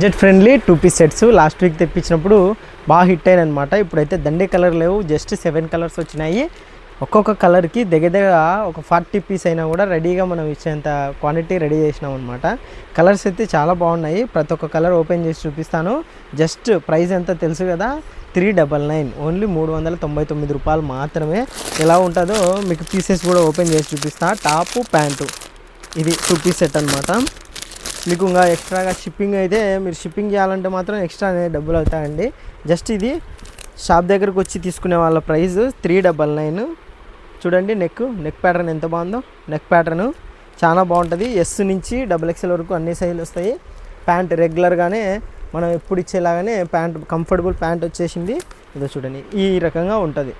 Budget friendly 2 piece sets last week తెప్పించినప్పుడు బాగా hit అయిన అనమాట. ఇప్పుడైతే దండే కలర్ లేవు, జస్ట్ 7 కలర్స్ వచ్చినాయి. ఒక్కొక్క కలర్కి దగ్గర ఒక 40 పీస్ అయినా కూడా రెడీగా మనం ఇచ్చేంత క్వాంటిటీ రెడీ చేసినాం అనమాట. కలర్స్ అయితే చాలా బాగున్నాయి. ప్రతి ఒక్క కలర్ ఓపెన్ చేసి చూపిస్తాను. జస్ట్ ప్రైస్ ఎంత తెలుసు కదా, 399, ఓన్లీ 399 రూపాయలు మాత్రమే. ఎలా ఉంటుందో మీకు పీసెస్ కూడా ఓపెన్ చేసి చూపిస్తా. టాపు ప్యాంటు ఇది 2 పీస్ సెట్ అనమాట. మీకు ఇంకా ఎక్స్ట్రాగా షిప్పింగ్ అయితే మీరు షిప్పింగ్ చేయాలంటే మాత్రం ఎక్స్ట్రా అనేది డబ్బులు అవుతాయండి. జస్ట్ ఇది షాప్ దగ్గరకు వచ్చి తీసుకునే వాళ్ళ ప్రైస్ 399. చూడండి నెక్ ప్యాటర్న్ ఎంత బాగుందో. నెక్ ప్యాటర్న్ చాలా బాగుంటుంది. ఎస్ నుంచి XXL వరకు అన్ని సైజులు వస్తాయి. ప్యాంట్ రెగ్యులర్గానే మనం ఎప్పుడు ఇచ్చేలాగానే ప్యాంట్, కంఫర్టబుల్ ప్యాంట్ వచ్చేసింది. ఇదో చూడండి ఈ రకంగా ఉంటుంది.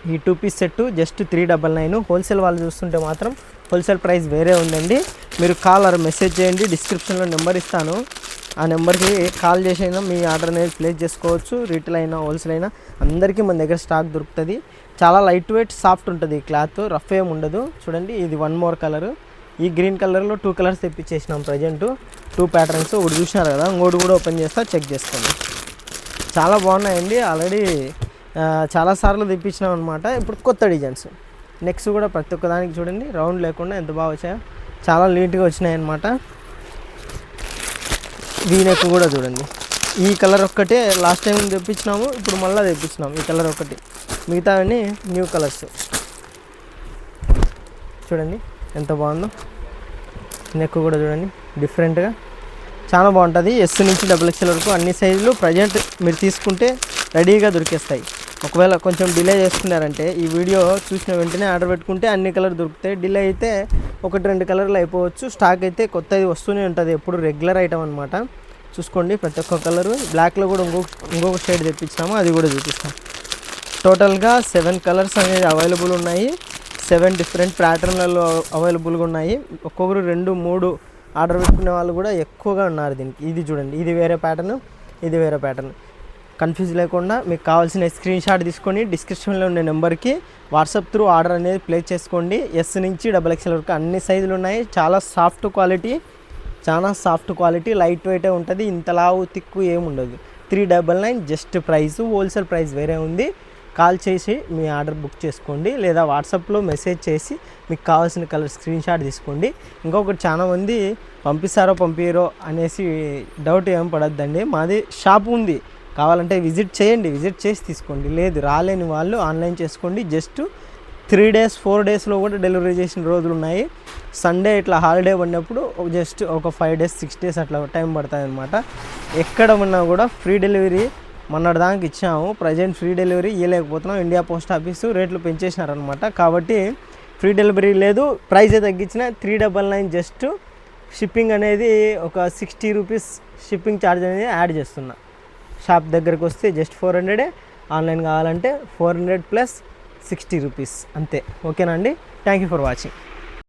ఈ 2 పీస్ సెట్ జస్ట్ 399. హోల్సేల్ వాళ్ళు చూస్తుంటే మాత్రం హోల్సేల్ ప్రైస్ వేరే ఉందండి. మీరు కాల్ ఆర్ మెసేజ్ చేయండి, డిస్క్రిప్షన్లో నెంబర్ ఇస్తాను. ఆ నెంబర్కి కాల్ చేసైనా మీ ఆర్డర్ అనేది ప్లేస్ చేసుకోవచ్చు. రీటైల్ అయినా హోల్సేల్ అయినా అందరికీ మన దగ్గర స్టాక్ దొరుకుతుంది. చాలా లైట్ వెయిట్ సాఫ్ట్ ఉంటుంది క్లాత్, రఫ్ ఏం ఉండదు. చూడండి ఇది 1 మోర్ కలర్. ఈ గ్రీన్ కలర్లో 2 కలర్స్ తెప్పించేసినాం ప్రజెంట్. 2 ప్యాటర్న్స్ ఒకటి చూసినారు కదా, ఇంకోటి కూడా ఓపెన్ చేస్తా, చెక్ చేసుకోండి. చాలా బాగున్నాయండి. ఆల్రెడీ చాలాసార్లు తెప్పించినాం అనమాట. ఇప్పుడు కొత్త డిజైన్స్. నెక్స్ట్ కూడా ప్రతి ఒక్క దానికి చూడండి రౌండ్ లేకుండా ఎంత బాగా వచ్చాయో, చాలా నీట్గా వచ్చినాయి అనమాట. వీ నెక్ కూడా చూడండి. ఈ కలర్ ఒక్కటే లాస్ట్ టైం తెప్పించినాము, ఇప్పుడు మళ్ళీ తెప్పించినాము ఈ కలర్ ఒకటి. మిగతా అన్నీ న్యూ కలర్స్. చూడండి ఎంత బాగుందో. నెక్ కూడా చూడండి డిఫరెంట్గా చాలా బాగుంటుంది. ఎస్ నుంచి XXL వరకు అన్ని సైజులు ప్రజెంట్ మీరు తీసుకుంటే రెడీగా దొరికేస్తాయి. ఒకవేళ కొంచెం డిలే చేసుకున్నారంటే ఈ వీడియో చూసిన వెంటనే ఆర్డర్ పెట్టుకుంటే అన్ని కలర్ దొరుకుతాయి. డిలే అయితే 1-2 కలర్లు అయిపోవచ్చు. స్టాక్ అయితే కొత్తది వస్తూనే ఉంటుంది, ఎప్పుడు రెగ్యులర్ ఐటమ్ అనమాట. చూసుకోండి ప్రతి ఒక్క కలరు. బ్లాక్లో కూడా ఇంకొక షేడ్ తెప్పించాము, అది కూడా చూపిస్తాం. టోటల్గా 7 కలర్స్ అనేది అవైలబుల్ ఉన్నాయి. 7 డిఫరెంట్ ప్యాటర్న్లలో అవైలబుల్గా ఉన్నాయి. ఒక్కొక్కరు 2-3 ఆర్డర్ పెట్టుకునే వాళ్ళు కూడా ఎక్కువగా ఉన్నారు దీనికి. ఇది చూడండి, ఇది వేరే ప్యాటర్న్, ఇది వేరే ప్యాటర్న్. కన్ఫ్యూజ్ లేకుండా మీకు కావాల్సిన స్క్రీన్ షాట్ తీసుకొని డిస్క్రిప్షన్లో ఉండే నెంబర్కి వాట్సాప్ త్రూ ఆర్డర్ అనేది ప్లేస్ చేసుకోండి. ఎస్ నుంచి XXL వరకు అన్ని సైజులు ఉన్నాయి. చాలా సాఫ్ట్ క్వాలిటీ, లైట్ వెయిటే ఉంటుంది. ఇంతలావు తిక్కు ఏముండదు. 399 జస్ట్ ప్రైస్. హోల్సేల్ ప్రైస్ వేరే ఉంది. కాల్ చేసి మీ ఆర్డర్ బుక్ చేసుకోండి, లేదా వాట్సాప్లో మెసేజ్ చేసి మీకు కావాల్సిన కలర్ స్క్రీన్ షాట్ తీసుకోండి. ఇంకొకటి చాలామంది పంపిస్తారో అనేసి డౌట్ ఏం పడద్దండి. మాది షాప్ ఉంది, కావాలంటే విజిట్ చేయండి, విజిట్ చేసి తీసుకోండి. లేదు రాలేని వాళ్ళు ఆన్లైన్ చేసుకోండి. జస్ట్ 3 days 4 daysలో కూడా డెలివరీ చేసిన రోజులు ఉన్నాయి. సండే ఇట్లా హాలిడే పడినప్పుడు జస్ట్ ఒక 5 days 6 days అట్లా టైం పడుతుంది అనమాట. ఎక్కడ ఉన్నా కూడా ఫ్రీ డెలివరీ మొన్నటి దానికి ఇచ్చాము. ప్రజెంట్ ఫ్రీ డెలివరీ ఇవ్వలేకపోతున్నాం. ఇండియా పోస్ట్ ఆఫీసు రేట్లు పెంచేసినారనమాట. కాబట్టి ఫ్రీ డెలివరీ లేదు. ప్రైజే తగ్గించిన 399. జస్ట్ షిప్పింగ్ అనేది ఒక 60 రూపీస్ షిప్పింగ్ ఛార్జ్ అనేది యాడ్ చేస్తున్నా. షాప్ దగ్గరకు వస్తే జస్ట్ 400, ఆన్లైన్ కావాలంటే 400 + 60 రూపీస్ అంతే. ఓకేనా అండి? Thank you for watching.